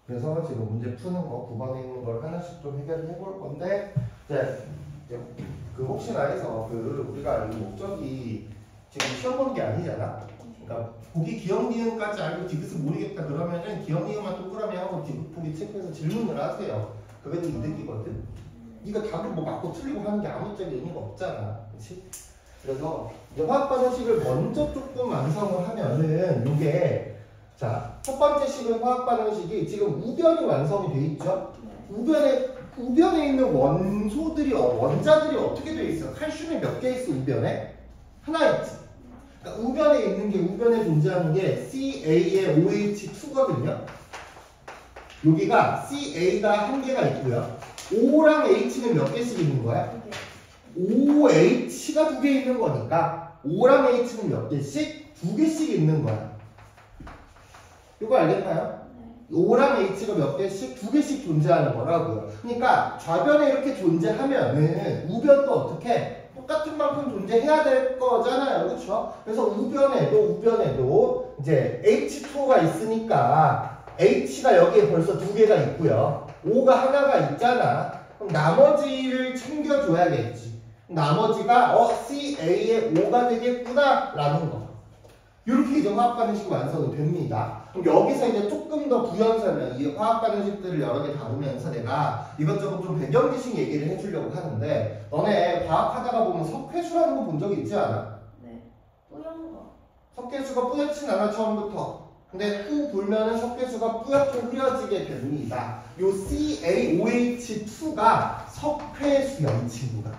그래서 지금 문제 푸는 거 9번에 있는 걸 하나씩 좀 해결을 해볼 건데 이제 그 혹시나 해서 그 우리가 이 목적이 지금 시험 보는 게 아니잖아. 그러니까 보기 기억 니은까지 알고 디귿을 모르겠다 그러면은 기억 니은만 동그라미 하고 디귿 보기 체크해서 질문을 하세요. 그게 또 이득이거든. 네가 답을 뭐 맞고 틀리고 하는 게 아무짝에 의미가 없잖아. 그렇지? 그래서 이제 화학 반응식을 먼저 조금 완성을 하면은 요게 자, 첫 번째 식은 화학 반응식이 지금 우변이 완성이 돼 있죠? 우변에 있는 원소들이 원자들이 어떻게 돼 있어? 칼슘이 몇 개 있어? 우변에? 하나 있지. 그러니까 우변에 있는 게 우변에 존재하는 게 CA의 OH2거든요. 여기가 CA가 한 개가 있고요. O랑 H는 몇 개씩 있는 거야? OH가 두 개 있는 거니까 O랑 H는 몇 개씩? 두 개씩 있는 거야. 이거 알겠나요? O랑 H가 몇 개씩? 두 개씩 존재하는 거라고요. 그러니까 좌변에 이렇게 존재하면은 우변도 어떻게? 똑같은 만큼 존재해야 될 거잖아요. 그렇죠? 그래서 우변에도 이제 H2가 있으니까 H가 여기에 벌써 두 개가 있고요. O가 하나가 있잖아. 그럼 나머지를 챙겨줘야겠지. 나머지가 CA의 O가 되겠구나 라는 거. 이렇게 이제 화학 반응식이 완성이 됩니다. 그럼 여기서 이제 조금 더 부연 설명, 이 화학 반응식들을 여러 개 다루면서 내가 이것저것 좀 배경 지식 얘기를 해주려고 하는데, 너네 과학하다가 보면 석회수라는 거 본 적 있지 않아? 네. 뿌연 거. 석회수가 뿌옇진 않아 처음부터. 근데 후 불면은 석회수가 뿌옇게 흐려지게 됩니다. 요 CaOH2가 석회수야, 이 친구가.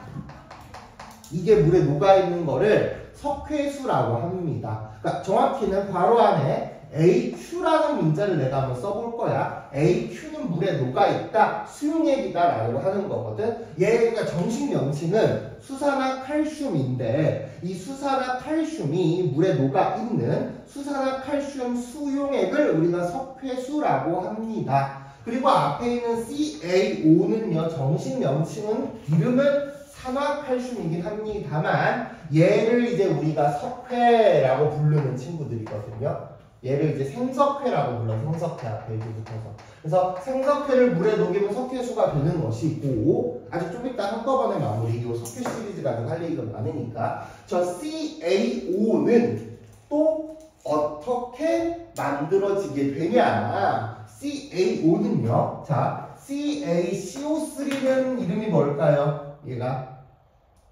이게 물에 녹아있는 거를 석회수라고 합니다. 그러니까 정확히는 괄호 안에 AQ라는 문자를 내가 한번 써볼 거야. AQ는 물에 녹아있다, 수용액이다 라고 하는 거거든. 얘가 정식 명칭은 수산화칼슘인데 이 수산화칼슘이 물에 녹아있는 수산화칼슘 수용액을 우리가 석회수라고 합니다. 그리고 앞에 있는 CaO는요, 정식 명칭은 이름은 산화칼슘이긴 합니다만 얘를 이제 우리가 석회라고 부르는 친구들이거든요. 얘를 이제 생석회라고 불러. 생석회 앞에 이렇게 붙어서. 그래서 생석회를 물에 녹이면 석회수가 되는 것이고, 아직 좀 이따 한꺼번에 마무리. 이 석회 시리즈 가지고 할 얘기가 많으니까 저 CaO는 또 어떻게 만들어지게 되냐? CaO는요. 자, CaCO3는 이름이 뭘까요? 얘가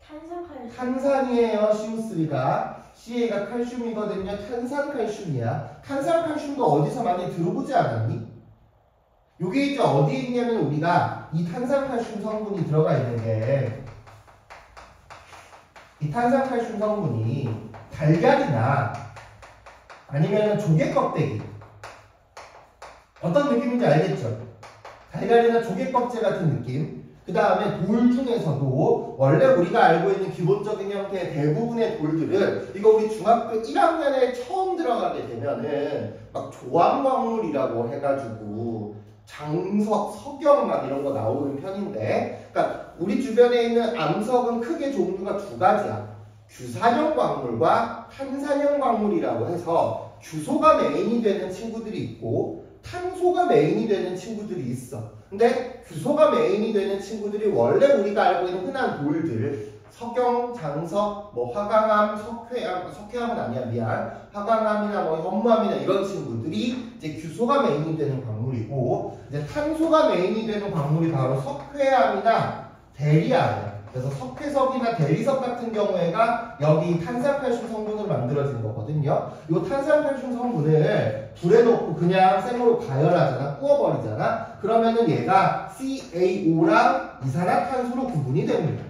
탄산칼슘. 탄산이에요. CO3가. CA가 칼슘이거든요. 탄산칼슘이야. 탄산칼슘도 어디서 많이 들어보지 않았니? 요게 이제 어디에 있냐면 우리가 이 탄산칼슘 성분이 들어가 있는 게 이 탄산칼슘 성분이 달걀이나 아니면 조개 껍데기 어떤 느낌인지 알겠죠? 달걀이나 조개 껍질 같은 느낌. 그 다음에 돌 중에서도 원래 우리가 알고 있는 기본적인 형태의 대부분의 돌들은 이거 우리 중학교 1학년에 처음 들어가게 되면은 막 조암광물이라고 해가지고 장석, 석영 막 이런 거 나오는 편인데, 그러니까 우리 주변에 있는 암석은 크게 종류가 두 가지야. 규산형 광물과 탄산형 광물이라고 해서 규소가 메인이 되는 친구들이 있고 탄소가 메인이 되는 친구들이 있어. 근데 규소가 메인이 되는 친구들이 원래 우리가 알고 있는 흔한 돌들, 석영, 장석, 뭐 화강암, 석회암은 아니야, 미안. 화강암이나 뭐 현무암이나 이런 친구들이 이제 규소가 메인이 되는 광물이고, 이제 탄소가 메인이 되는 광물이 바로 석회암이나 대리암이야. 그래서 석회석이나 대리석 같은 경우에가 여기 탄산칼슘 성분으로 만들어진 거거든요. 이 탄산칼슘 성분을 불에 넣고 그냥 생으로 가열하잖아. 구워버리잖아. 그러면은 얘가 CaO랑 이산화탄소로 구분이 됩니다.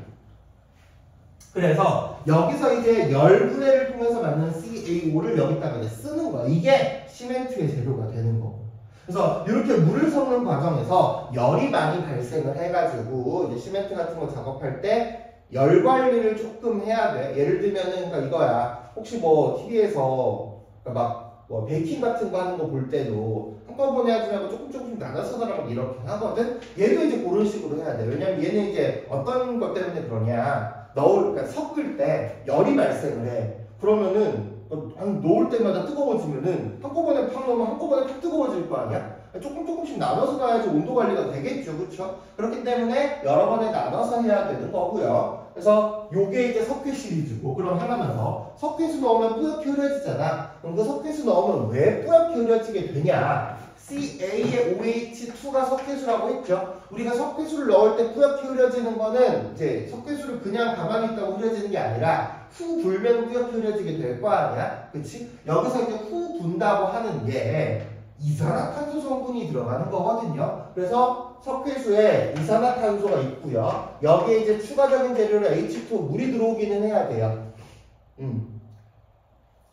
그래서 여기서 이제 열분해를 통해서 만든 CaO를 여기다가 이제 쓰는 거야. 이게 시멘트의 재료가 되는 거고. 그래서 이렇게 물을 섞는 과정에서 열이 많이 발생을 해가지고 이제 시멘트 같은 거 작업할 때 열 관리를 조금 해야 돼. 예를 들면은 그러니까 이거야. 혹시 뭐 TV에서 그러니까 막 뭐 베이킹 같은 거 하는 거 볼 때도 한꺼번에 하지 말고 조금씩 나눠서 막 이렇게 하거든. 얘도 이제 그런 식으로 해야 돼. 왜냐면 얘는 이제 어떤 것 때문에 그러냐. 그러니까 섞을 때 열이 발생을 해. 그러면은 놓을 때마다 뜨거워지면은 한꺼번에 팍 넣으면 한꺼번에 팍 뜨거워질 거 아니야? 조금씩 나눠서 놔야지 온도 관리가 되겠죠, 그렇죠? 그렇기 때문에 여러 번에 나눠서 해야 되는 거고요. 그래서 요게 이제 석회 시리즈고, 그럼 하나만 더. 석회수 넣으면 뿌옇게 흐려지잖아. 그럼 그 석회수 넣으면 왜 뿌옇게 흐려지게 되냐? Ca의 OH2가 석회수라고 했죠. 우리가 석회수를 넣을 때 뿌옇게 흐려지는 거는 이제 석회수를 그냥 가만히 있다고 흐려지는 게 아니라 후 불면 뿌옇게 흐려지게 될 거 아니야? 그치? 여기서 이제 후 분다고 하는 게 이산화탄소 성분이 들어가는 거거든요. 그래서 석회수에 이산화탄소가 있고요. 여기에 이제 추가적인 재료로 H2O 물이 들어오기는 해야 돼요.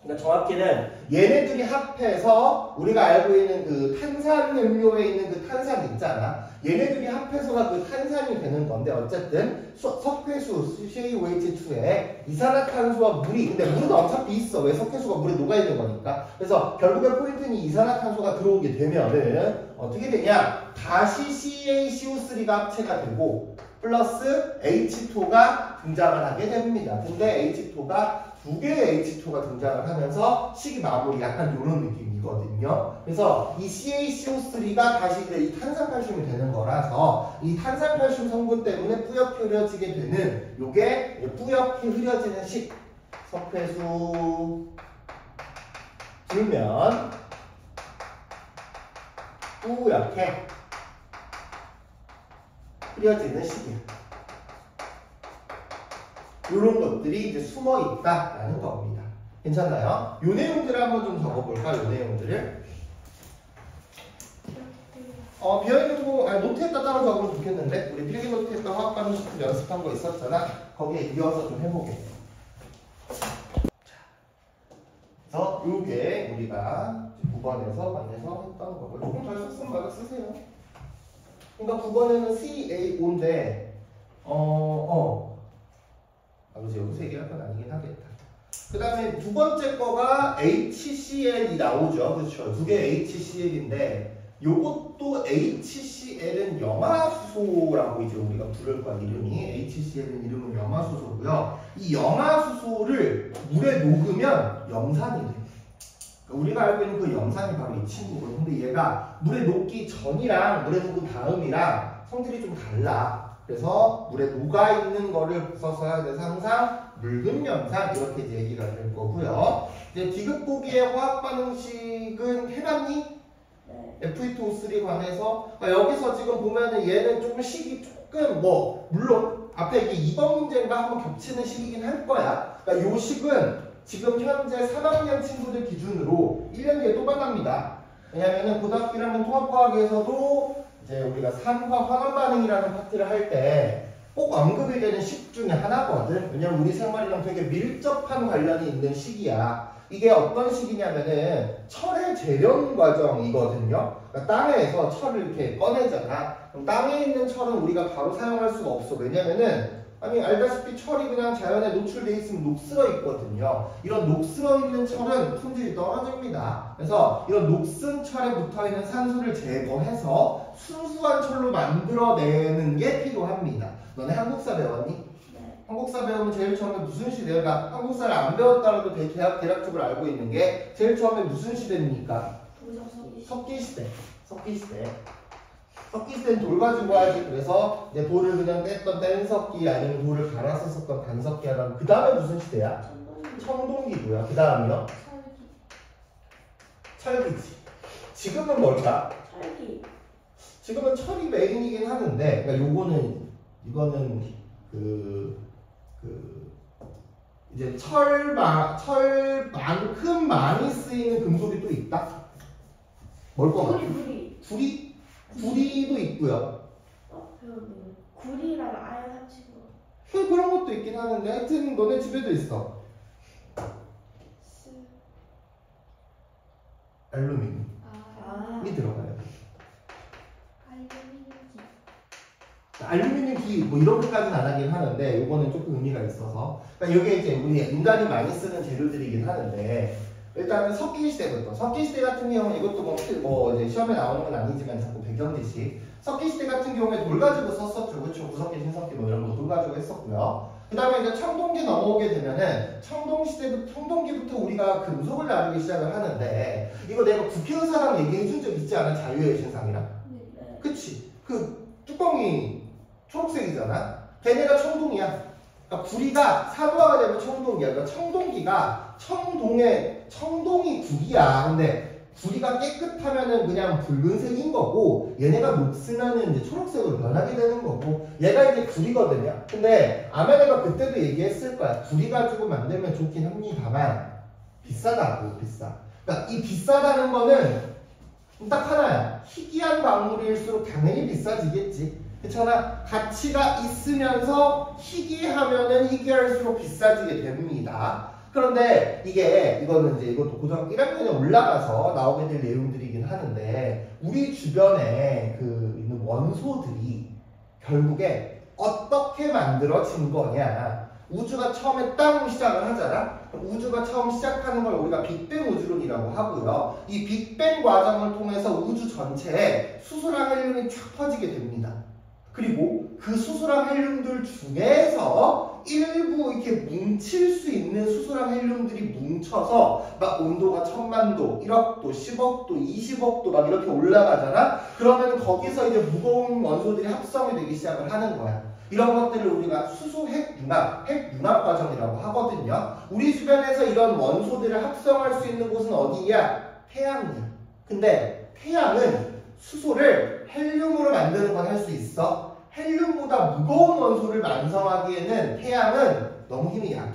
그러니까 정확히는 얘네들이 합해서 우리가 알고 있는 그 탄산음료에 있는 그 탄산 있잖아. 얘네들이 합해서가 그 탄산이 되는 건데 어쨌든 석회수 CaOH2에 이산화탄소와 물이, 근데 물은 어차피 있어. 왜? 석회수가 물에 녹아있는 거니까. 그래서 결국에 포인트는 이산화탄소가 들어오게 되면은 어떻게 되냐? 다시 CaCO3가 합체가 되고 플러스 H2O가 등장을 하게 됩니다. 근데 H2O가 두 개의 H2가 등장을 하면서 식이 마무리, 약간 이런 느낌이거든요. 그래서 이 CaCO3가 다시 이 탄산칼슘이 되는 거라서 이 탄산칼슘 성분 때문에 뿌옇게 흐려지게 되는 요게 뿌옇게 흐려지는 식, 석회수 줄면 뿌옇게 흐려지는 식이야. 이런 것들이 이제 숨어 있다라는 겁니다. 괜찮나요? 요 내용들을 한번 좀 적어볼까? 요 내용들을. 비어있는 거, 노트에다 따로 적으면 좋겠는데, 우리 필기 노트에다 화학반응 식품 연습한 거 있었잖아. 거기에 이어서 좀 해보게. 그래서 요게 우리가 9번에서 반에서 했던 거를 조금 잘 썼으면 맞아 쓰세요. 그러니까 9번에는 CaO인데, 그래서 여기서 얘기할 건 아니긴 하겠다. 그 다음에 두 번째 거가 HCl이 나오죠. 그렇죠. 두 개 HCl인데 요것도 HCl은 염화수소라고 이제 우리가 부를 거야. 이름이 HCl은 이름은 염화수소고요. 이 염화수소를 물에 녹으면 염산이 돼. 그러니까 우리가 알고 있는 그 염산이 바로 이 친구거든. 근데 얘가 물에 녹기 전이랑 물에 녹은 다음이랑 성질이 좀 달라. 그래서 물에 녹아있는 거를 써서야 돼서 항상 묽은 염산 이렇게 이제 얘기가 될 거고요. 이제 디귿 보기의 화학 반응식은 해봤니? 네. Fe2O3 관해서 여기서 지금 보면은 얘는 조금 식이 조금 물론 앞에 이게 2번 문제인가 한번 겹치는 식이긴 할 거야. 그러니까 요 식은 지금 현재 3학년 친구들 기준으로 1년 뒤에 또 만납니다. 왜냐면은 고등학교 1학년 통합과학에서도 이제 우리가 산화 환원 반응이라는 파트를 할 때 꼭 언급이 되는 식 중에 하나거든. 왜냐면 우리 생활이랑 되게 밀접한 관련이 있는 식이야. 이게 어떤 식이냐면은 철의 재련 과정이거든요. 그러니까 땅에서 철을 이렇게 꺼내잖아. 그럼 땅에 있는 철은 우리가 바로 사용할 수가 없어. 왜냐면은 알다시피 철이 그냥 자연에 노출돼 있으면 녹슬어 있거든요. 이런 녹슬어 있는 철은 품질이 떨어집니다. 그래서 이런 녹슨 철에 붙어 있는 산소를 제거해서 순수한 철로 만들어내는 게 필요합니다. 너네 한국사 배웠니? 네. 한국사 배우면 제일 처음에 무슨 시대야? 그러니까 한국사를 안 배웠다라도 되게 대략적으로 알고 있는 게 제일 처음에 무슨 시대입니까? 석기시대. 석기시대는 돌 가지고 하지. 그래서 이제 돌을 그냥 뗐던 뗀석기 아니면 돌을 갈아서 썼던 간석기 하다가 그 다음에 무슨 시대야? 청동기고요. 그 다음이요? 철기지. 지금은 뭘까? 철기. 지금은 철이 메인이긴 하는데, 그러니까 이거는 이제 철만큼 많이 쓰이는 금속이 또 있다. 뭘 것 같아? 구리? 구리도 있고요. 구리랑 아연 합치고. 그런 것도 있긴 하는데 하여튼 너네 집에도 있어. 알루미늄이 들어가요. 알루미늄 기 이렇게까지는 안 하긴 하는데 요거는 조금 의미가 있어서. 그러니까 이게 이제 우리 인간이 많이 쓰는 재료들이긴 하는데 일단은 석기시대부터. 석기시대 같은 경우는 이것도 이제 시험에 나오는 건 아니지만 자꾸 배경지식. 석기시대 같은 경우에 돌 가지고 썼었죠. 그렇죠? 구석기, 신석기 이런 거 돌 가지고 했었고요. 그 다음에 이제 청동기 넘어오게 되면은 청동기부터 우리가 금속을 나누기 시작을 하는데 이거 내가 국회의사랑 얘기해준 적 있지 않아? 자유의 신상이랑? 네. 그치? 그 뚜껑이 초록색이잖아? 걔네가 청동이야. 그러니까 구리가 사도화가 되면 청동기야. 그러니까 청동기가 청동이 구리야. 근데 구리가 깨끗하면은 그냥 붉은색인 거고 얘네가 녹으면은 이제 초록색으로 변하게 되는 거고 얘가 이제 구리거든요. 근데 아마 내가 그때도 얘기했을 거야. 구리 가지고 만들면 좋긴 합니다만 비싸다고 비싸. 그러니까 이 비싸다는 거는 딱 하나야. 희귀한 광물일수록 당연히 비싸지겠지. 그렇잖아. 가치가 있으면서 희귀하면은 희귀할수록 비싸지게 됩니다. 그런데 이거는 이제 이것도 고등학교 1학년에 올라가서 나오게 될 내용들이긴 하는데 우리 주변에 있는 원소들이 결국에 어떻게 만들어진 거냐. 우주가 처음에 땅 시작을 하잖아. 우주가 처음 시작하는 걸 우리가 빅뱅 우주론이라고 하고요. 이 빅뱅 과정을 통해서 우주 전체에 수소랑 헬륨이 쫙 퍼지게 됩니다. 그리고 그 수소랑 헬륨들 중에서 일부 이렇게 뭉칠 수 있는 수소랑 헬륨들이 뭉쳐서 막 온도가 1000만도, 1억도, 10억도, 20억도 막 이렇게 올라가잖아? 그러면 거기서 이제 무거운 원소들이 합성이 되기 시작을 하는 거야. 이런 것들을 우리가 수소 핵융합 과정이라고 하거든요. 우리 주변에서 이런 원소들을 합성할 수 있는 곳은 어디냐? 태양이야. 근데 태양은 수소를 헬륨으로 만드는 건 할 수 있어. 헬륨보다 무거운 원소를 완성하기에는 태양은 너무 힘이 약해.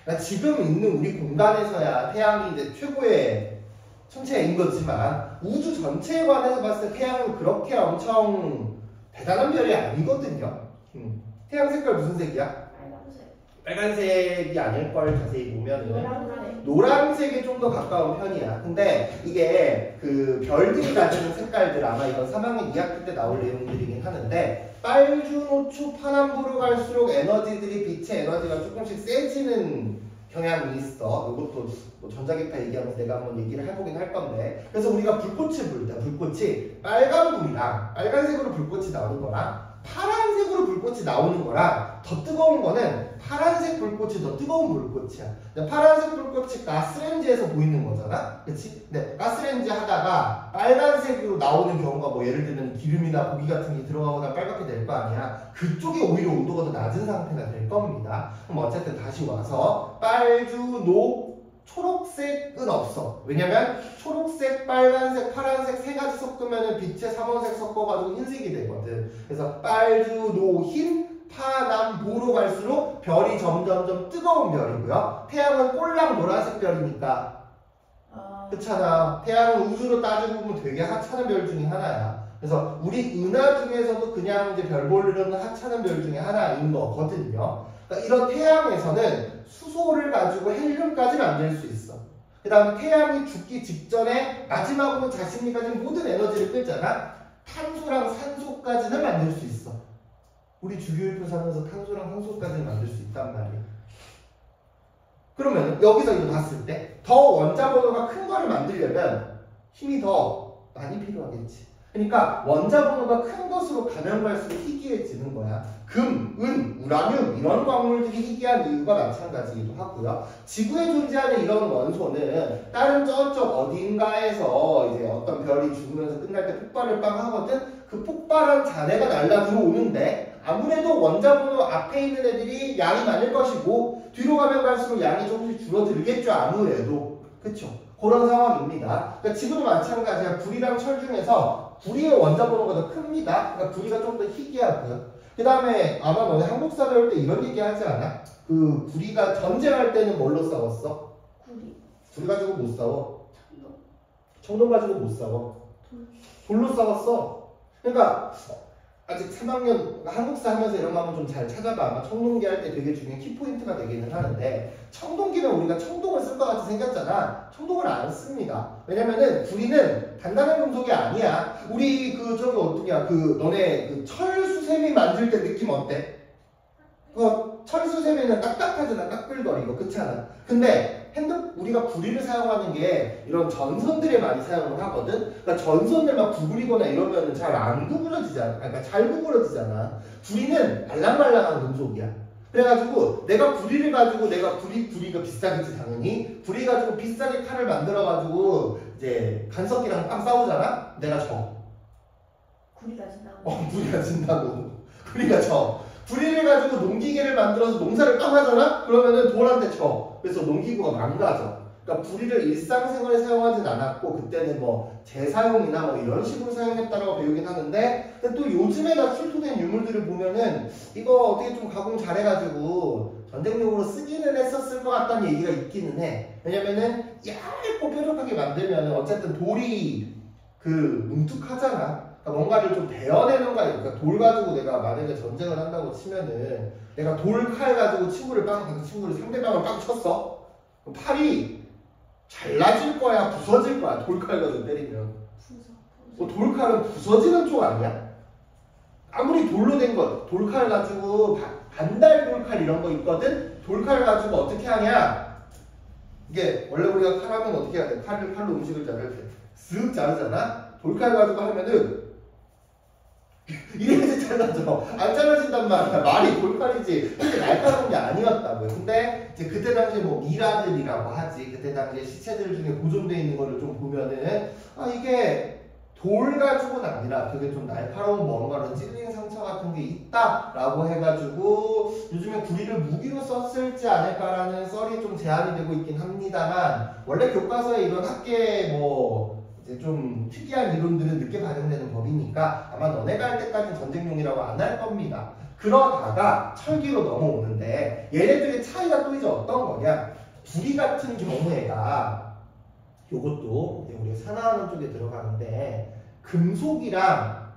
그러니까 지금 있는 우리 공간에서야 태양이 이제 최고의 천체인 거지만 우주 전체에 관해서 봤을 때 태양은 그렇게 엄청 대단한 별이 아니거든요. 태양 색깔 무슨 색이야? 빨간색. 빨간색이 아닐걸 자세히 보면은. 노란색. 노란색에 좀 더 가까운 편이야. 근데 이게 그 별들이 가지는 색깔들 아마 이건 3학년 2학기 때 나올 내용들이긴 하는데 빨주노초 파남부로 갈수록 에너지들이 빛의 에너지가 조금씩 세지는 경향이 있어. 이것도 뭐 전자기파 얘기하면서 내가 한번 얘기를 해보긴 할 건데 그래서 우리가 불꽃을 볼 때 불꽃이 빨간불이랑 빨간색으로 불꽃이 나오는 거랑 파란색으로 불꽃이 나오는 거랑 더 뜨거운 거는 파란색 불꽃이 더 뜨거운 불꽃이야. 파란색 불꽃이 가스레인지에서 보이는 거잖아. 그치? 근데 가스레인지 하다가 빨간색으로 나오는 경우가 뭐 예를 들면 기름이나 고기 같은 게 들어가거나 빨갛게 될 거 아니야. 그쪽이 오히려 온도가 더 낮은 상태가 될 겁니다. 그럼 어쨌든 다시 와서 빨주노 초록색은 없어. 왜냐면 초록색, 빨간색, 파란색 세 가지 섞으면 빛의 삼원색 섞어가지고 흰색이 되거든. 그래서 빨주, 노, 흰, 파, 남, 보로 갈수록 별이 점점점 뜨거운 별이고요. 태양은 꼴랑 노란색 별이니까 그렇잖아. 태양은 우주로 따지고 보면 되게 하찮은 별 중에 하나야. 그래서 우리 은하 중에서도 그냥 이제 별 보려는 하찮은 별 중에 하나인 거거든요. 그러니까 이런 태양에서는 수소를 가지고 헬륨까지 만들 수 있어. 그 다음에 태양이 죽기 직전에 마지막으로 자신이 가진 모든 에너지를 끌잖아. 탄소랑 산소까지는 만들 수 있어. 우리 주기율표 사면서 탄소랑 산소까지는 만들 수 있단 말이야. 그러면 여기서 이거 봤을 때 더 원자번호가 큰 거를 만들려면 힘이 더 많이 필요하겠지. 그러니까 원자번호가 큰 것으로 가면 갈수록 희귀해지는 거야. 금, 은, 우라늄 이런 광물들이 희귀한 이유가 마찬가지이기도 하고요. 지구에 존재하는 이런 원소는 다른 저쪽 어딘가에서 이제 어떤 별이 죽으면서 끝날 때 폭발을 빵 하거든. 그 폭발한 잔해가 날라 들어오는데 아무래도 원자번호 앞에 있는 애들이 양이 많을 것이고 뒤로 가면 갈수록 양이 조금씩 줄어들겠죠. 아무래도. 그쵸? 그런 상황입니다. 그러니까 지구도 마찬가지야. 구리랑 철 중에서 구리의 원자번호가 더 큽니다. 그러니까 구리가 좀 더 희귀하고요. 그 다음에 아마 너네 한국사 배울 때 이런 얘기 하지 않아? 그 구리가 전쟁할 때는 뭘로 싸웠어? 구리 가지고 못 싸워. 청동 가지고 못 싸워. 돌로 싸웠어. 그러니까 아직 3학년 한국사 하면서 이런 거 한번 좀 잘 찾아봐. 아마 청동기 할 때 되게 중요한 키포인트가 되기는 하는데 청동기는 우리가 청동을 쓸 것 같이 생겼잖아. 청동을 안 씁니다. 왜냐면은 구리는 단단한 금속이 아니야. 우리 저기 어떠냐 너네 철수세미 만들 때 느낌 어때? 철수세미는 딱딱하잖아. 딱불거리고 그렇잖아. 근데 우리가 구리를 사용하는 게 이런 전선들에 많이 사용을 하거든. 그러니까 전선들 막 구부리거나 이러면은 잘 안 구부러지잖아. 그러니까 잘 구부러지잖아. 구리는 말랑말랑한 금속이야. 그래가지고 내가 구리를 가지고 내가 구리가 비싸겠지 당연히. 구리 가지고 비싸게 칼을 만들어가지고 이제 간섭기랑 빵 싸우잖아. 내가 져. 구리가 진다고. 구리가 진다고. 구리가 져. 구리를 가지고 농기계를 만들어서 농사를 빵 하잖아. 그러면은 돌한테 져. 그래서 농기구가 망가져. 그러니까 구리를 일상생활에 사용하진 않았고 그때는 뭐 재사용이나 뭐 이런 식으로 사용했다라고 배우긴 하는데, 근데 또 요즘에나 출토된 유물들을 보면은 이거 어떻게 좀 가공 잘해가지고 전쟁용으로 쓰기는 했었을 것 같다는 얘기가 있기는 해. 왜냐면은 얇고 뾰족하게 만들면은 어쨌든 돌이 그 뭉툭하잖아. 그러니까 뭔가를 좀 베어내는 거야. 그러니까 돌 가지고 내가 만약에 전쟁을 한다고 치면은 내가 돌칼 가지고 친구를 상대방을 빵 쳤어. 그럼 팔이 잘라질 거야, 부서질 거야. 돌칼 가지고 때리면. 부서. 돌칼은 부서지는 쪽 아니야? 아무리 돌로 된 거, 돌칼 가지고 반달 돌칼 이런 거 있거든. 돌칼 가지고 어떻게 하냐? 이게 원래 우리가 칼하면 어떻게 해야 돼? 칼로 음식을 자를 때 쓱 자르잖아. 돌칼 가지고 하면은 이래야지 잘라져. 안 잘라진단 말이야. 말이 돌칼이지. 근데 날카로운 게 아니었다고요. 근데 이제 그때 당시에 뭐 미라들이라고 하지. 그때 당시에 시체들 중에 보존되어 있는 거를 좀 보면은 이게 돌 가지고는 아니라 되게 좀 날카로운 뭔가로 찔린 상처 같은 게 있다라고 해가지고 요즘에 구리를 무기로 썼을지 않을까라는 썰이 좀 제한이 되고 있긴 합니다만, 원래 교과서에 이런 학계 뭐 이제 좀 특이한 이론들은 늦게 반영되는 법이니까 아마 너네가 할 때까지는 전쟁용이라고 안 할 겁니다. 그러다가 철기로 넘어오는데 얘네들의 차이가 또 이제 어떤 거냐? 구리 같은 경우에가 요것도 이제 우리가 산화하는 쪽에 들어가는데 금속이랑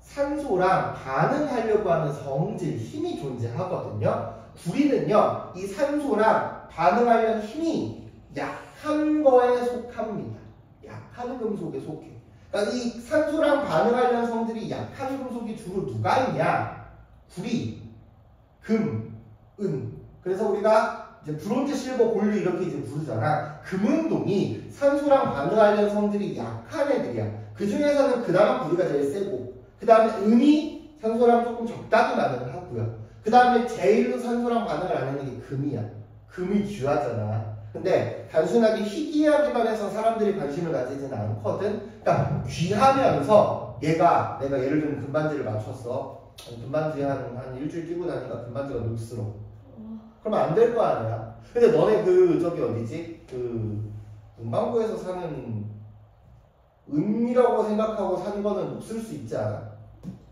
산소랑 반응하려고 하는 성질, 힘이 존재하거든요. 구리는요, 이 산소랑 반응하려는 힘이 약한 거에 속합니다. 약한 금속에 속해. 그러니까 이 산소랑 반응하려는 성질이 약한 금속이 주로 누가 있냐? 구리, 금, 은. 그래서 우리가 이제 브론즈, 실버, 골드 이렇게 이제 부르잖아. 금운동이 산소랑 반응하려는 성질이 약한 애들이야. 그 중에서는 그나마 구리가 제일 세고, 그 다음에 은이 산소랑 조금 적당히 반응을 하고요. 그 다음에 제일로 산소랑 반응을 안 하는 게 금이야. 금이 귀하잖아. 근데 단순하게 희귀하기만 해서 사람들이 관심을 가지지는 않거든. 그러니까 귀하면서 내가 예를 들면 금반지를 맞췄어. 금반지 한 일주일 끼고 나니까 금반지가 녹슬어. 그러면 안 될 거 아니야. 근데 너네 저기 어디지? 문방구에서 사는 은이라고 생각하고 산 거는 녹슬 수 있지 않아?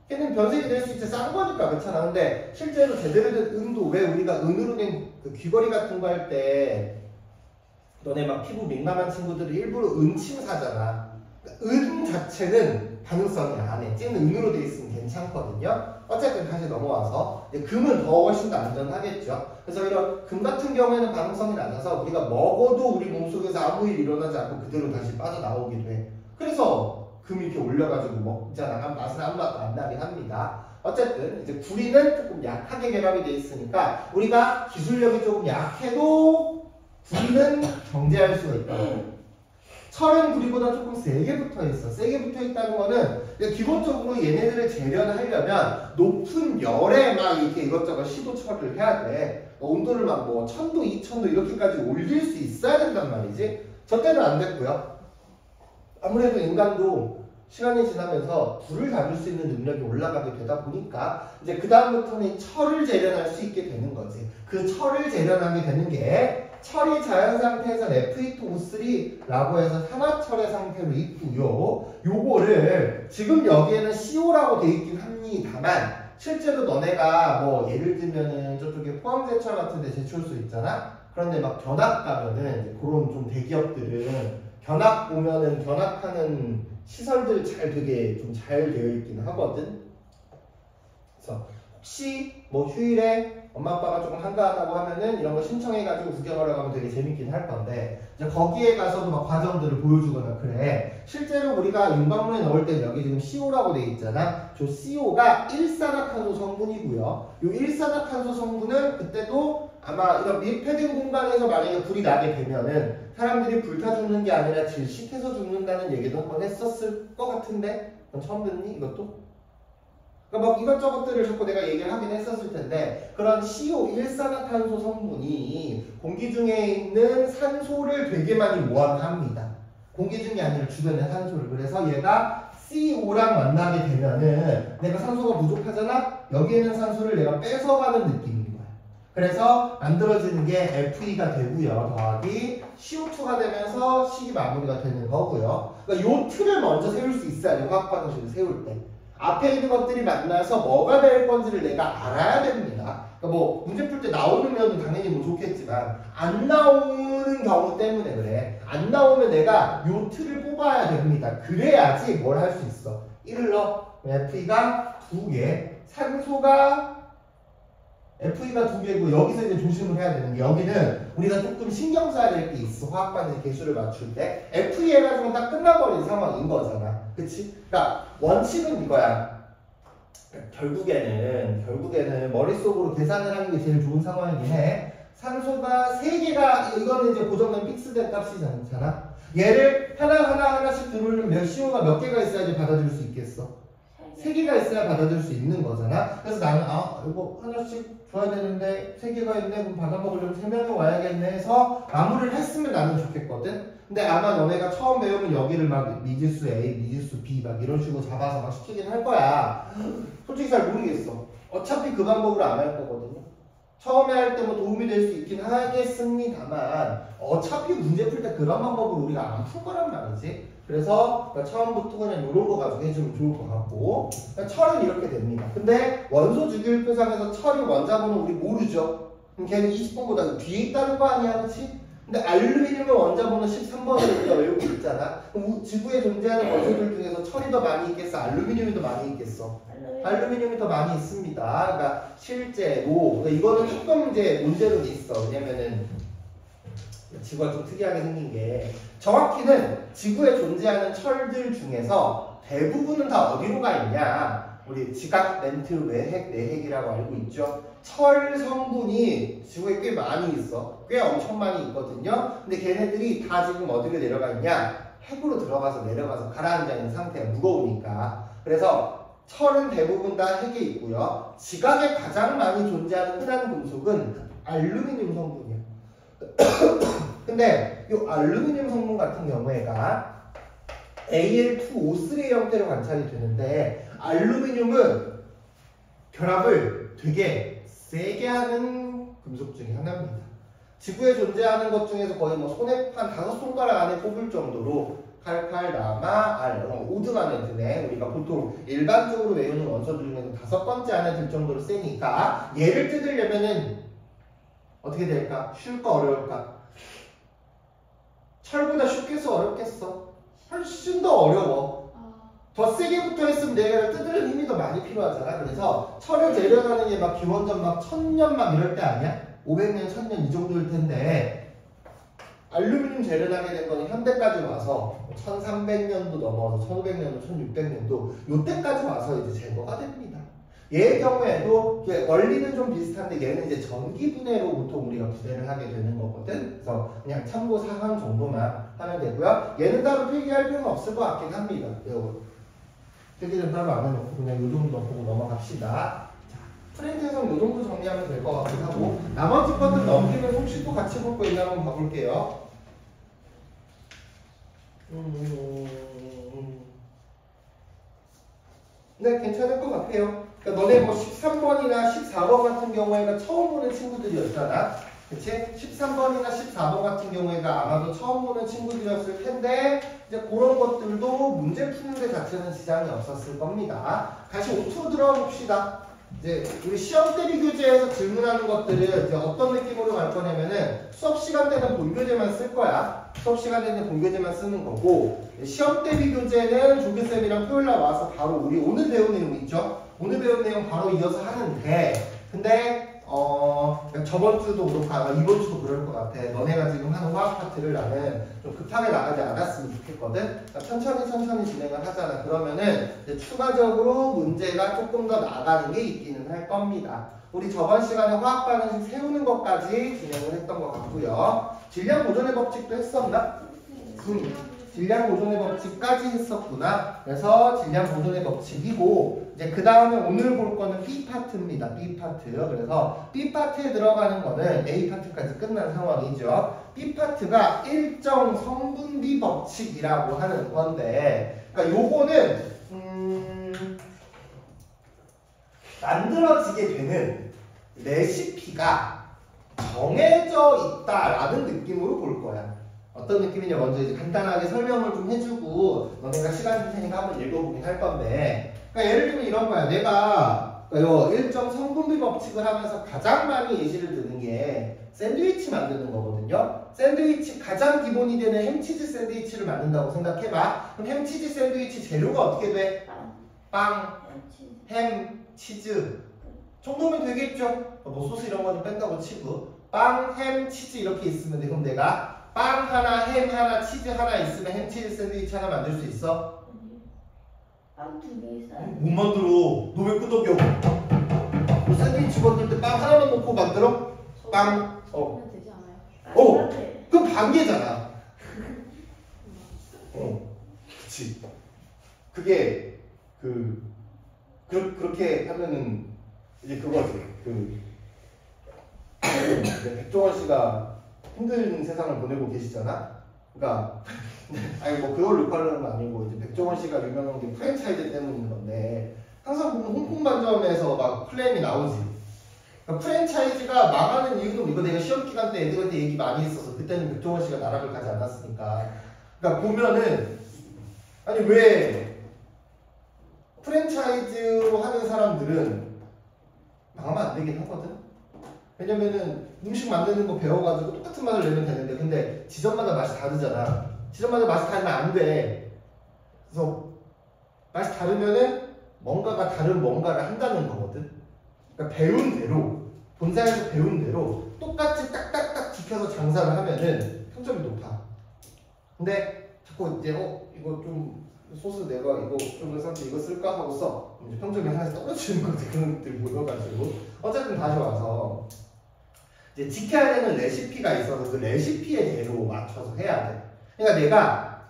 걔는 변색이 될 수 있지. 싼 거니까 그렇잖아. 근데 실제로 제대로 된 은도 왜 우리가 은으로 된 그 귀걸이 같은 거 할 때 너네 막 피부 민감한 친구들이 일부러 은침 사잖아. 은 자체는 반응성이 안 해. 찐 은으로 돼 있으면 괜찮거든요. 어쨌든 다시 넘어와서 이제 금은 더 훨씬 더 안전하겠죠. 그래서 이런 금 같은 경우에는 반응성이 낮아서 우리가 먹어도 우리 몸속에서 아무 일 일어나지 않고 그대로 다시 빠져나오기도 해. 그래서 금이 이렇게 올려가지고 먹잖아. 맛은 한 맛도 안 나긴 합니다. 어쨌든 이제 구리는 조금 약하게 결합이 돼 있으니까 우리가 기술력이 조금 약해도 구리는 정제할 수가 있다. 철은 구리보다 조금 세게 붙어 있어. 세게 붙어 있다는 거는 기본적으로 얘네들을 재련을 하려면 높은 열에 막 이렇게 이것저것 시도 처리를 해야 돼. 온도를 막 뭐 1000도, 2000도 이렇게까지 올릴 수 있어야 된단 말이지. 저 때는 안 됐고요. 아무래도 인간도 시간이 지나면서 불을 다룰 수 있는 능력이 올라가게 되다 보니까 이제 그 다음부터는 철을 재련할 수 있게 되는 거지. 그 철을 재련하게 되는 게 철이 자연 상태에서 Fe2O3라고 해서 산화철의 상태로 있고요. 요거를 지금 여기에는 CO라고 돼 있긴 합니다만 실제로 너네가 뭐 예를 들면은 저쪽에 포항제철 같은 데 제철소 있잖아. 그런데 막 견학 가면은 이제 그런 좀 대기업들은 견학 보면은 견학하는 시설들 되게 좀 잘 되어 있긴 하거든. 그래서 혹시 뭐 휴일에 엄마 아빠가 조금 한가하다고 하면은 이런 거 신청해가지고 구경하러 가면 되게 재밌긴 할 건데 이제 거기에 가서도 막 과정들을 보여주거나 그래. 실제로 우리가 윤곽문에 넣을 때 여기 지금 CO라고 돼 있잖아. 저 CO가 일산화탄소 성분이고요. 요 일산화탄소 성분은 그때도 아마 이런 밀폐된 공간에서 만약에 불이 나게 되면은 사람들이 불타 죽는 게 아니라 질식해서 죽는다는 얘기도 한번 했었을 것 같은데? 넌 처음 듣니? 이것도? 그러니까 막 이것저것들을 자꾸 내가 얘기를 하긴 했었을 텐데 그런 CO 일산화탄소 성분이 공기 중에 있는 산소를 되게 많이 모함합니다. 공기 중이 아니라 주변의 산소를. 그래서 얘가 CO랑 만나게 되면은 내가 산소가 부족하잖아? 여기에 있는 산소를 내가 뺏어가는 느낌인 거야. 그래서 만들어지는 게 FE가 되고요. 더하기 CO2가 되면서 식이 마무리가 되는 거고요. 그러니까 요 틀을 먼저 세울 수 있어야 돼. 화학 방식을 세울 때. 앞에 있는 것들이 만나서 뭐가 될 건지를 내가 알아야 됩니다. 그러니까 뭐 문제 풀 때 나오는 면은 당연히 뭐 좋겠지만 안 나오는 경우 때문에 그래. 안 나오면 내가 요 틀을 뽑아야 됩니다. 그래야지 뭘 할 수 있어. 1을 넣어. FE가 2개, 산소가 FE가 2개고 여기서 이제 조심을 해야 되는 게 여기는 우리가 조금 신경 써야 될 게 있어. 화학 반응 개수를 맞출 때 FE 해가지고 딱 끝나버린 상황인 거잖아. 그치? 그러니까 원칙은 이거야. 결국에는 머릿속으로 계산을 하는 게 제일 좋은 상황이긴 해. 산소가 3개가 이거는 이제 고정된 픽스된 값이잖아. 얘를 하나씩 들어오려면 몇 CO가 몇 개가 있어야지 받아줄 수 있겠어. 3개가 있어야 받아줄 수 있는 거잖아. 그래서 나는 이거 하나씩 줘야 되는데 3개가 있네. 그럼 받아먹으려면 3명이 와야겠네 해서 마무리를 했으면 나는 좋겠거든. 근데 아마 너네가 처음 배우면 여기를 막 미지수 A, 미지수 B 막 이런 식으로 잡아서 막 시키긴 할 거야. 솔직히 잘 모르겠어. 어차피 그 방법으로 안 할 거거든요. 처음에 할 때 뭐 도움이 될 수 있긴 하겠습니다만 어차피 문제 풀 때 그런 방법으로 우리가 안 풀 거란 말이지. 그래서 처음부터 그냥 이런 거 가지고 해주면 좋을 것 같고 철은 이렇게 됩니다. 근데 원소 주기율표상에서 철이 원자번호 우리 모르죠. 그럼 걔는 20번보다 뒤에 있다는 거 아니야, 그렇지? 근데 알루미늄은 원자번호 13번을 우리가 외우고 있잖아. 그럼 지구에 존재하는 원소들 중에서 철이 더 많이 있겠어? 알루미늄이 더 많이 있겠어? 알루미늄이 더 많이 있습니다. 그러니까 실제로 그러니까 이거는 조금 이제 문제는 있어. 왜냐면은 지구가 좀 특이하게 생긴 게 정확히는 지구에 존재하는 철들 중에서 대부분은 다 어디로 가 있냐? 우리 지각, 렌트, 외핵, 내핵이라고 알고 있죠. 철 성분이 지구에 꽤 많이 있어. 꽤 엄청 많이 있거든요. 근데 걔네들이 다 지금 어디로 내려가 있냐? 핵으로 들어가서 내려가서 가라앉아 있는 상태야. 무거우니까. 그래서 철은 대부분 다 핵에 있고요. 지각에 가장 많이 존재하는 흔한 금속은 알루미늄 성분이에요. 근데 이 알루미늄 성분 같은 경우에가 Al2O3 형태로 관찰이 되는데 알루미늄은 결합을 되게 세게 하는 금속 중에 하나입니다. 지구에 존재하는 것 중에서 거의 뭐 손에 한 5손가락 안에 꼽을 정도로 칼칼, 남아, 알, 5등 안에 드네. 우리가 보통 일반적으로 외우는 원소들 중에서 5번째 안에 들 정도로 세니까 얘를 뜯으려면은 어떻게 될까? 쉬울까 어려울까? 철보다 쉽겠어 어렵겠어? 훨씬 더 어려워. 더 세게 붙어 있으면 내가 뜯으려는 힘이 더 많이 필요하잖아. 그래서 철을 재련하는 게 막 기원전 막 1000년 막 이럴 때 아니야? 500년, 1000년 이 정도일 텐데 알루미늄 재련하게 된 거는 현대까지 와서 1300년도 넘어서 1500년도, 1600년도 요때까지 와서 이제 제거가 됩니다. 얘의 경우에도 원리는 좀 비슷한데 얘는 이제 전기 분해로 보통 우리가 분해를 하게 되는 거거든. 그래서 그냥 참고 사항 정도만 하면 되고요. 얘는 따로 필기할 필요는 없을 것 같긴 합니다. 필기는 따로 안 해놓고 그냥 요 정도 보고 넘어갑시다. 프렌트에서는 요 정도 정리하면 될 것 같긴 하고 나머지 것들 넘기면서 혹시 또 같이 볼 거 있나 한번 봐볼게요. 네, 괜찮을 것 같아요. 그러니까 너네 뭐 13번이나 14번 같은 경우에가 처음 보는 친구들이었잖아. 그치? 13번이나 14번 같은 경우에가 아마도 처음 보는 친구들이었을 텐데 이제 그런 것들도 문제 푸는 데 자체는 지장이 없었을 겁니다. 다시 5초 들어가 봅시다. 이제 우리 시험 대비 교재에서 질문하는 것들을 이제 어떤 느낌으로 갈 거냐면은 수업 시간 때는 본 교재만 쓸 거야. 수업 시간 때는 본 교재만 쓰는 거고 시험 대비 교재는 조교쌤이랑 토요일날 와서 바로 우리 오늘 배운 내용 있죠? 오늘 배운 내용 바로 이어서 하는데 근데 저번 주도 그렇고 아마 이번 주도 그럴 것 같아. 너네가 지금 하는 화학 파트를 나는 좀 급하게 나가지 않았으면 좋겠거든. 그러니까 천천히 진행을 하잖아. 그러면은 이제 추가적으로 문제가 조금 더 나가는 게 있기는 할 겁니다. 우리 저번 시간에 화학 반응식 세우는 것까지 진행을 했던 것 같고요. 질량 보존의 법칙도 했었나? 질량 보존의 법칙까지 했었구나. 그래서 질량 보존의 법칙이고 이제 그 다음에 오늘 볼 거는 B 파트입니다. B 파트. 그래서 B 파트에 들어가는 거는 A 파트까지 끝난 상황이죠. B 파트가 일정 성분비 법칙이라고 하는 건데, 그러니까 요거는 만들어지게 되는 레시피가 정해져 있다라는 느낌으로 볼 거야. 어떤 느낌이냐 먼저 이제 간단하게 설명을 좀 해주고 너네가 시간 줄 테니까 한번 읽어보긴 할 건데, 그러니까 예를 들면 이런 거야. 내가 요 일정 성분비 법칙을 하면서 가장 많이 예시를 드는 게 샌드위치 만드는 거거든요. 샌드위치 가장 기본이 되는 햄치즈 샌드위치를 만든다고 생각해봐. 그럼 햄치즈 샌드위치 재료가 어떻게 돼? 빵, 햄, 치즈 정도면 되겠죠? 뭐 소스 이런 거는 뺀다고 치고 빵, 햄, 치즈 이렇게 있으면 돼. 그럼 내가 빵 하나, 햄 하나, 치즈 하나 있으면 햄치즈 샌드위치 하나 만들 수 있어? 빵 2개 있어요. 못 만들어. 너 왜 끄덕여? 너 샌드위치 만들 때 빵 하나만 넣고 만들어? 빵. 하면 되지 않아요? 그럼 반 개잖아. 그치. 그게 그렇게 하면은 이제 그거지. 백종원 씨가 힘든 세상을 보내고 계시잖아. 그러니까 아니 뭐 그걸 욕하려는 건 아니고 이제 백종원 씨가 유명한 게 프랜차이즈 때문인 건데 항상 보면 홍콩 반점에서 막 클레임이 나오지. 그러니까 프랜차이즈가 망하는 이유도 이거 내가 시험 기간 때 애들한테 얘기 많이 했어서 그때는 백종원 씨가 나락을 가지 않았으니까. 그러니까 보면은 아니 왜 프랜차이즈로 하는 사람들은 망하면 안 되긴 하거든. 왜냐면은 음식 만드는 거 배워가지고 똑같은 맛을 내면 되는데 근데 지점마다 맛이 다르잖아. 지점마다 맛이 다르면 안 돼. 그래서 맛이 다르면은 뭔가가 다른 뭔가를 한다는 거거든. 그러니까 배운 대로 본사에서 배운 대로 똑같이 딱딱딱 지켜서 장사를 하면은 평점이 높아. 근데 자꾸 이제 이거 좀 소스 내가 이거 좀 싼데 이거 쓸까 하고 써. 이제 평점이 하나씩 떨어지는 거지. 그런 것들이 모여가지고 어쨌든 다시 와서 이제 지켜야 되는 레시피가 있어서 그 레시피에 대로 맞춰서 해야 돼. 그러니까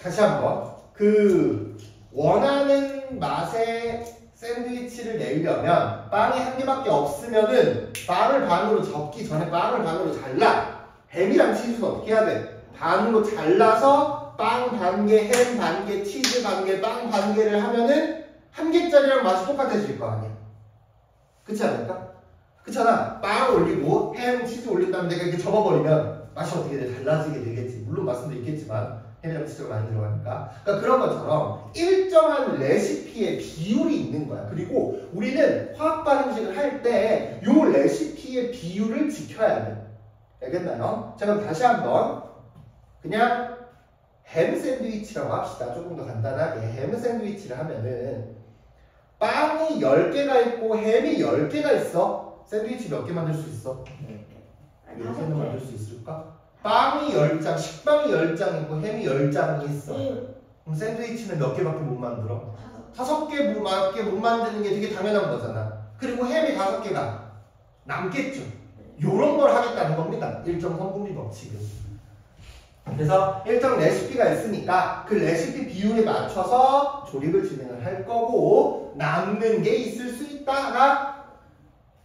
다시 한번 그 원하는 맛의 샌드위치를 내려면 빵이 한 개밖에 없으면은 빵을 반으로 접기 전에 빵을 반으로 잘라. 햄이랑 치즈는 어떻게 해야 돼? 반으로 잘라서 빵 반 개, 햄 반 개, 치즈 반 개, 빵 반 개를 하면은 한 개짜리랑 맛이 똑같아질 거 아니야. 그렇지 않을까? 그렇잖아. 빵 올리고 햄, 치즈 올린 다음에 내가 이렇게 접어버리면 맛이 어떻게 돼? 달라지게 되겠지. 물론 맛은 있겠지만 햄이랑 치즈가 많이 들어가니까. 그러니까 그런 것처럼 일정한 레시피의 비율이 있는 거야. 그리고 우리는 화학 반응식을 할 때 이 레시피의 비율을 지켜야 돼. 알겠나요? 자 그럼 다시 한번 그냥 햄 샌드위치라고 합시다. 조금 더 간단하게 햄 샌드위치를 하면은 빵이 10개가 있고 햄이 10개가 있어. 샌드위치 몇 개 만들 수 있어? 10개는 만들 수 있을까? 빵이 10장, 식빵이 10장이고 햄이 10장이 있어. 그럼 샌드위치는 몇 개밖에 못 만들어? 5개밖에 못 만드는 게 되게 당연한 거잖아. 그리고 햄이 5개가 남겠죠. 요런 걸 하겠다는 겁니다. 일정 성분비 법칙은. 그래서 일정 레시피가 있으니까 그 레시피 비율에 맞춰서 조립을 진행을 할 거고 남는 게 있을 수 있다가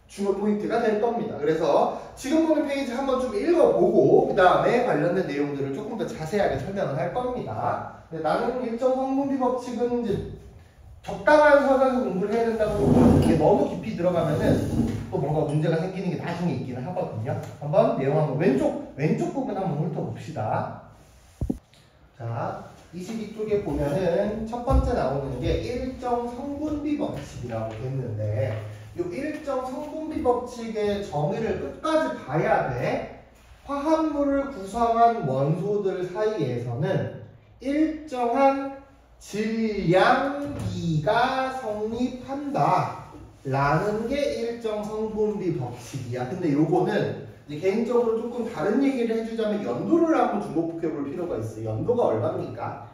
중요 포인트가 될 겁니다. 그래서 지금 보는 페이지 한번 좀 읽어보고 그 다음에 관련된 내용들을 조금 더 자세하게 설명을 할 겁니다. 근데 나는 일정 성분비 법칙은 이제 적당한 선에서 공부를 해야 된다고 보고 이게 너무 깊이 들어가면은 또 뭔가 문제가 생기는 게 나중에 있기는 하거든요. 한번 내용 한번 왼쪽 부분 한번 훑어봅시다. 자, 22쪽에 보면은 첫 번째 나오는 게 일정 성분비 법칙이라고 했는데 이 일정 성분비 법칙의 정의를 끝까지 봐야 돼. 화합물을 구성한 원소들 사이에서는 일정한 질량비가 성립한다 라는 게 일정 성분비 법칙이야. 근데 요거는 이제 개인적으로 조금 다른 얘기를 해주자면 연도를 한번 주목해 볼 필요가 있어요. 연도가 얼마입니까?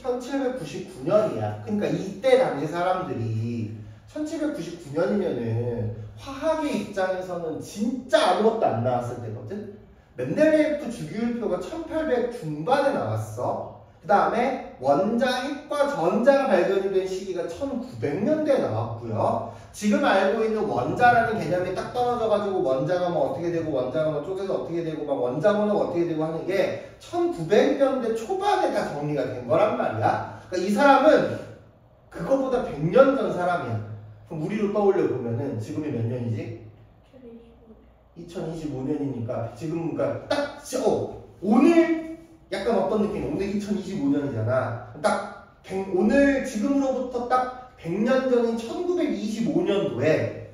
1799년이야. 그러니까 이때 당시 사람들이 1799년이면은 화학의 입장에서는 진짜 아무것도 안 나왔을 때거든. 멘델레예프 주기율표가 1800 중반에 나왔어. 그 다음에 원자, 핵과 전자가 발견이 된 시기가 1900년대에 나왔고요. 지금 알고 있는 원자라는 개념이 딱 떨어져가지고 원자가 뭐 어떻게 되고 원자가 뭐 쪼개서 어떻게 되고 막 원자문은 어떻게 되고 하는 게 1900년대 초반에 다 정리가 된 거란 말이야. 그러니까 이 사람은 그거보다 100년 전 사람이야. 그럼 우리로 떠올려 보면은 지금이 몇 년이지? 2025년이니까 지금 그러니까 딱 오늘 약간 어떤 느낌? 오늘 2025년이잖아. 딱 오늘 지금으로부터 딱 100년 전인 1925년도에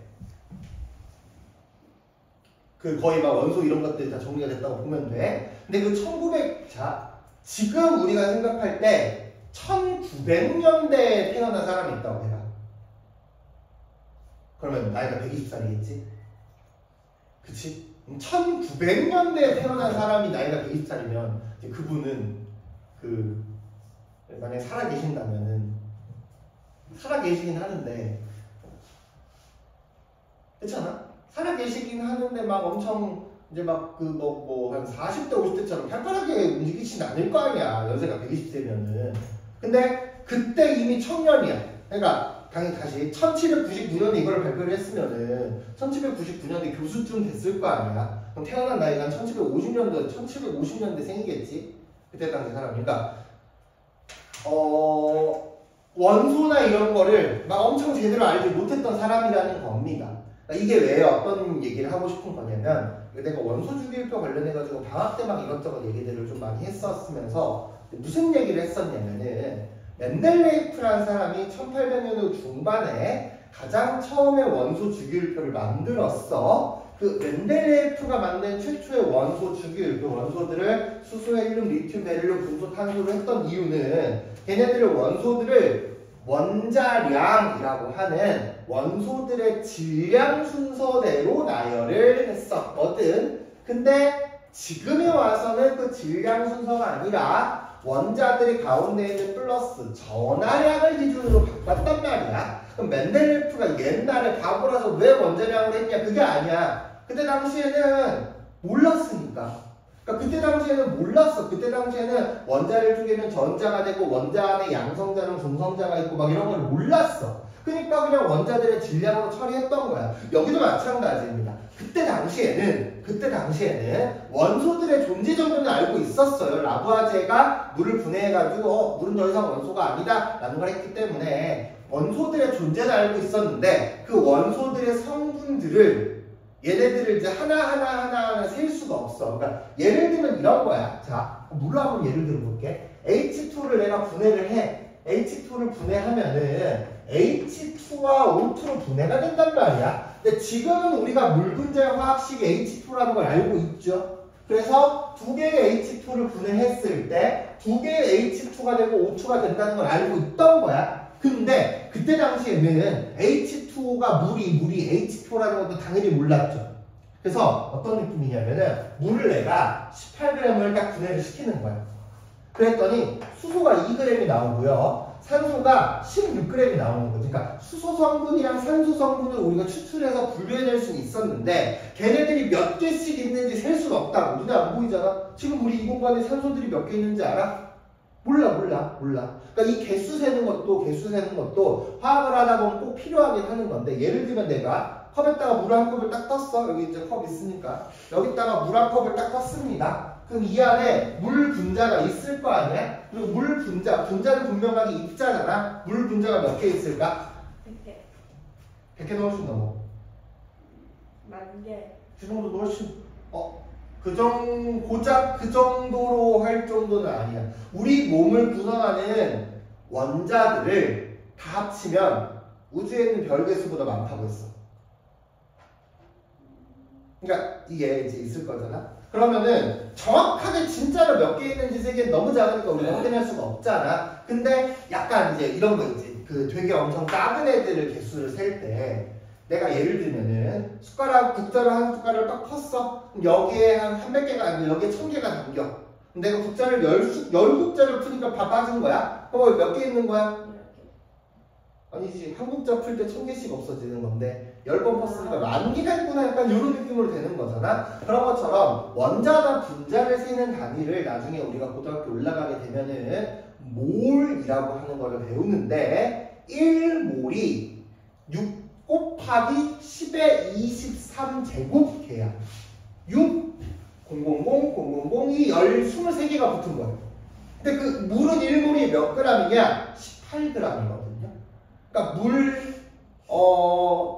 그 거의 막 원소 이런 것들이 다 정리가 됐다고 보면 돼. 근데 그 자 지금 우리가 생각할 때 1900년대에 태어난 사람이 있다고 해라. 그러면 나이가 120살이겠지? 그치? 1900년대에 태어난 사람이 나이가 120살이면 이제 그분은 만약에 살아계신다면은 살아계시긴 하는데 그렇잖아? 살아계시긴 하는데 막 엄청 이제 막 한 40대 50대처럼 활발하게 움직이진 않을 거 아니야. 연세가 120세면은. 근데 그때 이미 청년이야. 그러니까 다시 1799년에 이걸 발표를 했으면은 1799년에 교수쯤 됐을 거 아니야. 그럼 태어난 나이가 한 1750년대 생이겠지. 그때 당시 사람. 그러니까 원소나 이런 거를 막 엄청 제대로 알지 못했던 사람이라는 겁니다. 그러니까 이게 왜 어떤 얘기를 하고 싶은 거냐면 내가 원소 주기율표 관련해가지고 방학 때 막 이것저것 얘기들을 좀 많이 했었으면서 무슨 얘기를 했었냐면은 멘델레이프라는 사람이 1800년도 중반에 가장 처음에 원소 주기율표를 만들었어. 그 멘델레이프가 만든 최초의 원소 주기율표, 원소들을 수소, 헬륨, 리튬, 베릴륨, 금속, 탄소로 했던 이유는 걔네들의 원소들을 원자량이라고 하는 원소들의 질량 순서대로 나열을 했었거든. 근데 지금에 와서는 그 질량 순서가 아니라 원자들이 가운데 있는 플러스 전하량을 기준으로 바꿨단 말이야. 그럼 멘델레이프가 옛날에 바보라서 왜 원자량을 했냐? 그게 아니야. 그때 당시에는 몰랐으니까. 그러니까 그때 당시에는 몰랐어. 그때 당시에는 원자를 쪼개면 전자가 되고 원자 안에 양성자랑 중성자가 있고 막 이런 걸 몰랐어. 그러니까 그냥 원자들의 질량으로 처리했던 거야. 여기도 마찬가지입니다. 그때 당시에는 원소들의 존재 정도는 알고 있었어요. 라부아제가 물을 분해해가지고 물은 더 이상 원소가 아니다 라는 걸 했기 때문에 원소들의 존재는 알고 있었는데 그 원소들의 성분들을 얘네들을 이제 하나하나 셀 수가 없어. 그러니까 예를 들면 이런 거야. 자, 물로 한번 예를 들어볼게. H2를 내가 분해를 해. H2를 분해하면은 H2와 O2로 분해가 된단 말이야. 근데 지금은 우리가 물 분자 화학식 H2라는 걸 알고 있죠. 그래서 두 개의 H2를 분해했을 때 두 개의 H2가 되고 O2가 된다는 걸 알고 있던 거야. 근데 그때 당시에는 H2가 물이 H2라는 것도 당연히 몰랐죠. 그래서 어떤 느낌이냐면은 물을 내가 18g을 딱 분해를 시키는 거야. 그랬더니 수소가 2g이 나오고요. 산소가 16g이 나오는 거지. 그러니까 수소 성분이랑 산소 성분을 우리가 추출해서 분류해낼 수는 있었는데 걔네들이 몇 개씩 있는지 셀 수는 없다고. 눈에 안 보이잖아. 지금 우리 이 공간에 산소들이 몇 개 있는지 알아? 몰라. 그러니까 이 개수 세는 것도 화학을 하다 보면 꼭 필요하긴 하는 건데 예를 들면 내가 컵에다가 물 한 컵을 딱 떴어. 여기 이제 컵 있으니까 여기다가 물 한 컵을 딱 떴습니다. 그럼 이 안에 물 분자가 있을 거 아니야? 그리고 물 분자는 분명하게 입자잖아. 물 분자가 몇 개 있을까? 100개. 100개도 훨씬 넘어. 10,000개. 그 정도도 훨씬 고작 그 정도로 할 정도는 아니야. 우리 몸을 구성하는 원자들을 다 합치면 우주에 있는 별 개수보다 많다고 했어. 그러니까 이게 이제 있을 거잖아. 그러면은 정확하게 진짜로 몇 개 있는지 세계는 너무 작으니까 우리가 확인할 수가 없잖아. 근데 약간 이제 이런 거 있지. 되게 엄청 작은 애들을 개수를 셀 때 내가 예를 들면은 국자를 한 숟가락을 딱 컸어. 그럼 여기에 한 300개가 아니고 여기에 1000개가 담겨. 내가 국자를 10국자를 푸니까 다 빠진 거야. 그럼 몇 개 있는 거야? 아니지, 한국자 풀 때 1000개씩 없어지는 건데 10번 푸으니까 10,000개가 있구나, 약간 이런 느낌으로 되는 거잖아. 그런 것처럼 원자나 분자를 세는 단위를 나중에 우리가 고등학교 올라가게 되면은 몰이라고 하는 거를 배우는데 1몰이 6 곱하기 10의 23제곱개야. 6, 000, 000이 23개가 붙은 거예요. 근데 그 물은 1몰이 몇 g이냐? 18g이거든요. 그러니까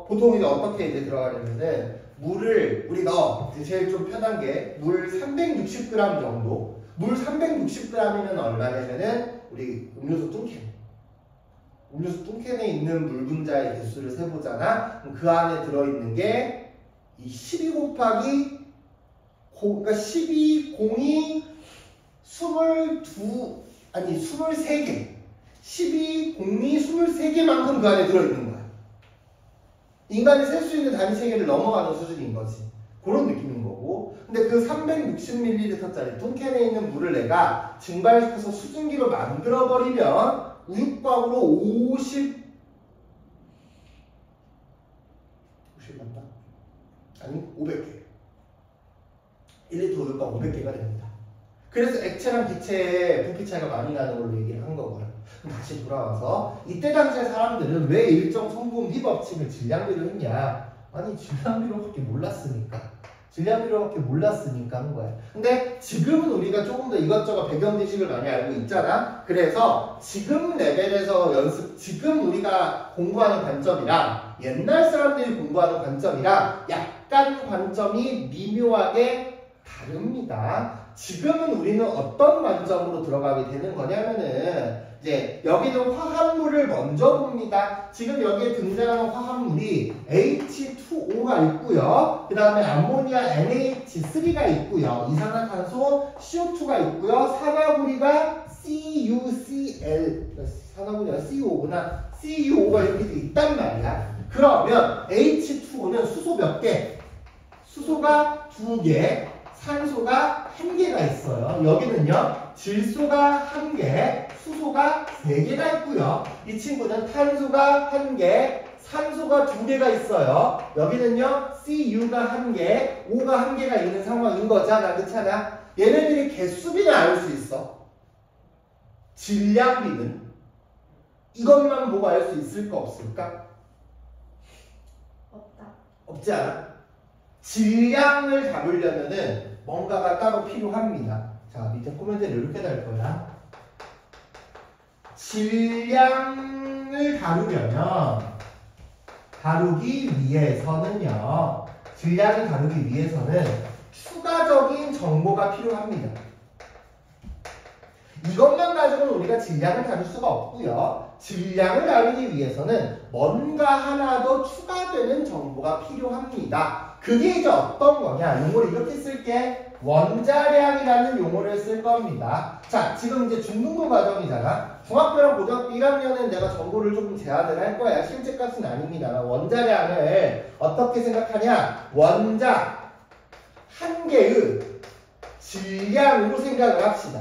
보통 이제 어떻게 이제 들어가냐면은 물을 우리가 제일 좀 편한 게 물 360g 정도. 물 360g이면 얼마냐면은 우리 음료수 뚱캔에 있는 물 분자의 개수를 세보잖아. 그럼 그 안에 들어있는 게 이 12 곱하기 그러니까 12 공이 23개. 12 공이 23개만큼 그 안에 들어있는 거야. 인간이 셀 수 있는 단위 체계를 넘어가는 수준인 거지. 그런 느낌인 거고. 근데 그 360ml짜리 뚱캔에 있는 물을 내가 증발시켜서 수증기로 만들어버리면 우육밥으로 50 맞나? 아니 500개. 1리터 우육밥 500개가 됩니다. 그래서 액체랑 기체의 부피 차이가 많이 나는 걸로 얘기를 한 거고요. 그럼 다시 돌아와서 이때 당시에 사람들은 왜 일정 성분 비 법칙을 질량비로 했냐? 아니 질량비로밖에 몰랐으니까 한 거야. 근데 지금은 우리가 조금 더 이것저것 배경 지식을 많이 알고 있잖아. 그래서 지금 레벨에서 지금 우리가 공부하는 관점이랑 옛날 사람들이 공부하는 관점이랑 약간 관점이 미묘하게 다릅니다. 지금은 우리는 어떤 관점으로 들어가게 되는 거냐면은 이제 여기는 화합물을 먼저 봅니다. 지금 여기에 등장하는 화합물이 H2O가 있고요. 그 다음에 암모니아 NH3가 있고요. 이산화탄소 CO2가 있고요. 산화구리가 CuCl, 산화구리가 CuO구나. CuO가 이렇게 돼 있단 말이야. 그러면 H2O는 수소 몇 개? 수소가 2개, 산소가 1개가 있어요. 여기는요, 질소가 1개, 수소가 3개가 있고요. 이 친구는 탄소가 1개, 산소가 2개가 있어요. 여기는요, Cu가 1개, O가 1개가 있는 상황인 거잖아. 그렇잖아? 얘네들이 개수비는 알 수 있어. 질량비는 이것만 보고 알 수 있을까 없을까? 없다. 없지 않아? 질량을 잡으려면은 뭔가가 따로 필요합니다. 자, 밑에 코멘트를 이렇게 달 거야. 질량을 다루기 위해서는 추가적인 정보가 필요합니다. 이것만 가지고는 우리가 질량을 다룰 수가 없고요. 질량을 다루기 위해서는 뭔가 하나 더 추가되는 정보가 필요합니다. 그게 이제 어떤 거냐? 용어를 이렇게 쓸게. 원자량이라는 용어를 쓸 겁니다. 자, 지금 이제 중등부 과정이잖아. 중학교랑 고등학교 1학년은 내가 정보를 조금 제한을 할 거야. 실제 값은 아닙니다. 원자량을 어떻게 생각하냐? 원자 한 개의 질량으로 생각을 합시다.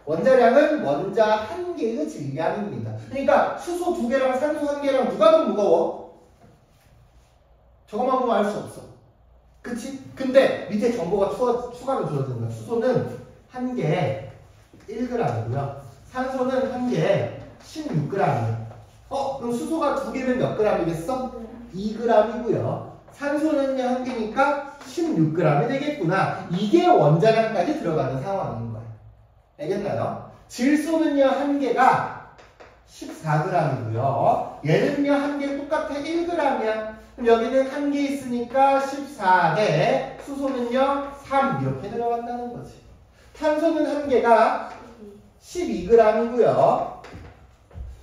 원자량은 원자 한 개의 질량입니다. 그러니까 수소 2개랑 산소 1개랑 누가 더 무거워? 저것만 보면 알 수 없어. 그치? 근데 밑에 정보가 추가로 주어지는 거야. 수소는 1개 1g이고요. 산소는 1개 16g이에요. 그럼 수소가 2개면 몇 g이겠어? 2g이고요. 산소는요 1개니까 16g이 되겠구나. 이게 원자량까지 들어가는 상황인 거예요. 알겠나요? 질소는요 1개가 14g이고요. 얘는요 1개 똑같아 1g이야. 그럼 여기는 1개 있으니까 14대, 수소는요 3 이렇게 들어간다는 거지. 탄소는 1개가 12g이고요.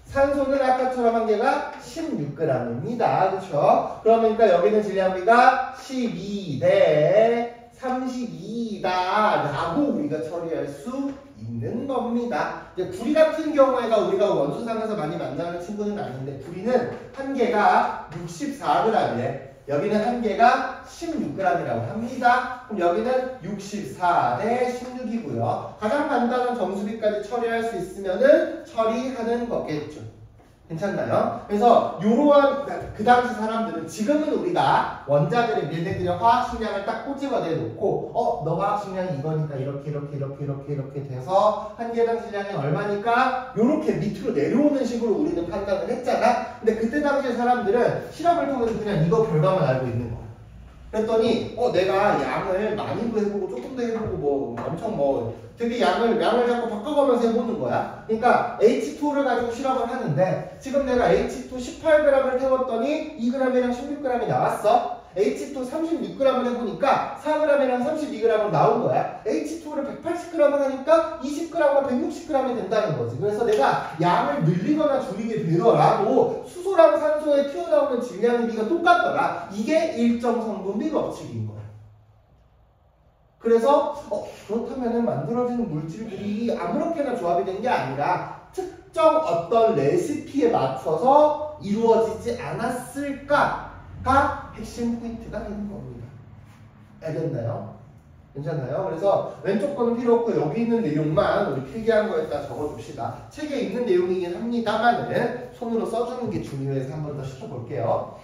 산소는 아까처럼 1개가 16g입니다. 그렇죠? 그러니까 여기는 질량비가 12대 32다 라고 우리가 처리할 수 있는 겁니다. 구리 같은 경우에가 우리가 원소상에서 많이 만나는 친구는 아닌데, 구리는 1개가 64g이래. 여기는 1개가 16g이라고 합니다. 그럼 여기는 64 대 16이고요. 가장 간단한 정수비까지 처리할 수 있으면은 처리하는 거겠죠. 괜찮나요? 그래서 요러한 그 당시 사람들은 지금은 우리가 원자들의 얘네들의 화학식량을 딱 꼬집어내 놓고 너 화학식량이 이거니까 이렇게 돼서 한 개당 질량이 얼마니까 요렇게 밑으로 내려오는 식으로 우리는 판단을 했잖아. 근데 그때 당시의 사람들은 실험을 통해서 그냥 이거 결과만 알고 있는 거야. 그랬더니 내가 양을 많이도 해보고 조금도 해보고 뭐 엄청 되게 양을 자꾸 바꿔가면서 해보는 거야. 그러니까 H2를 가지고 실험을 하는데 지금 내가 H2 18g을 태웠더니 2g이랑 16g이 나왔어. H2 36g을 해보니까 4g이랑 32g으로 나온 거야. H2를 180g을 하니까 20g과 160g이 된다는 거지. 그래서 내가 양을 늘리거나 줄이게 되더라도 수소랑 산소에 튀어나오는 질량의 비가 똑같더라. 이게 일정 성분비 법칙인 거야. 그래서 그렇다면 만들어지는 물질들이 아무렇게나 조합이 된 게 아니라 특정 어떤 레시피에 맞춰서 이루어지지 않았을까가 핵심 포인트가 되는 겁니다. 알겠나요? 괜찮나요? 그래서 왼쪽 거는 필요 없고 여기 있는 내용만 우리 필기한 거에다 적어줍시다. 책에 있는 내용이긴 합니다만은 손으로 써주는 게 중요해서 한 번 더 시켜볼게요.